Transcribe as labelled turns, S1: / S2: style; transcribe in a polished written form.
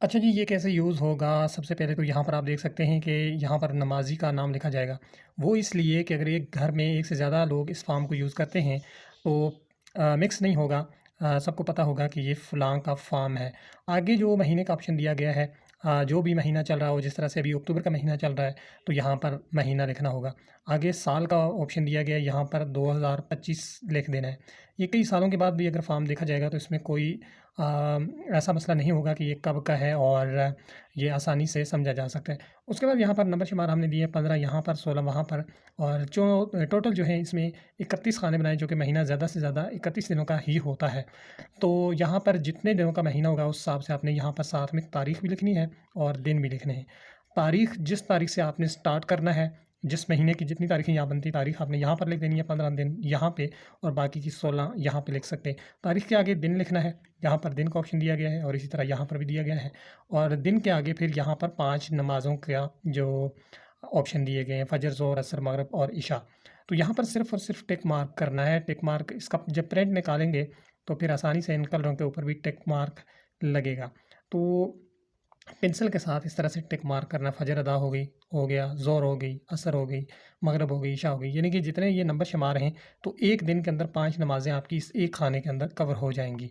S1: अच्छा जी, ये कैसे यूज़ होगा? सबसे पहले तो यहाँ पर आप देख सकते हैं कि यहाँ पर नमाज़ी का नाम लिखा जाएगा। वो इसलिए कि अगर एक घर में एक से ज़्यादा लोग इस फ़ॉर्म को यूज़ करते हैं, तो मिक्स नहीं होगा। सबको पता होगा कि ये फ़लाँ का फ़ॉर्म है। आगे जो महीने का ऑप्शन दिया गया है, जो भी महीना चल रहा हो, जिस तरह से अभी अक्टूबर का महीना चल रहा है, तो यहाँ पर महीना लिखना होगा। आगे साल का ऑप्शन दिया गया है, यहाँ पर 2025 लिख देना है। ये कई सालों के बाद भी अगर फ़ॉर्म देखा जाएगा, तो इसमें कोई अ, ऐसा मसला नहीं होगा कि ये कब का है, और ये आसानी से समझा जा सकता है। उसके बाद यहाँ पर नंबर-शुमार हमने दिए 15 यहाँ पर, 16 वहाँ पर, और जो टोटल जो है इसमें 31 खाने बनाए, जो कि महीना ज़्यादा से ज़्यादा 31 दिनों का ही होता है। तो यहाँ पर जितने दिनों का महीना होगा, उस हिसाब से आपने यहाँ पर साथ में तारीख भी लिखनी है और दिन भी लिखने हैं। तारीख, जिस तारीख से आपने स्टार्ट करना है, जिस महीने की जितनी तारीखें यहाँ बनती है, तारीख आपने यहाँ पर लिख देनी है, 15 दिन यहाँ पे, और बाकी की 16 यहाँ पे लिख सकते हैं। तारीख के आगे दिन लिखना है, यहाँ पर दिन का ऑप्शन दिया गया है, और इसी तरह यहाँ पर भी दिया गया है। और दिन के आगे फिर यहाँ पर 5 नमाज़ों का जो ऑप्शन दिए गए हैं, फ़जर, ज़ोहर, असर, मगरिब और इशा। तो यहाँ पर सिर्फ़ और सिर्फ़ टिक मार्क करना है। टिक मार्क इसका जब प्रिंट निकालेंगे, तो फिर आसानी से इन कलरों के ऊपर भी टिक मार्क लगेगा। तो पेंसिल के साथ इस तरह से टिक मार्क करना, फ़जर अदा हो गई, हो गया, ज़ोहर हो गई, असर हो गई, मगरिब हो गई, इशा हो गई। यानी कि जितने ये नंबर शुमार हैं, तो एक दिन के अंदर 5 नमाज़ें आपकी इस एक खाने के अंदर कवर हो जाएँगी।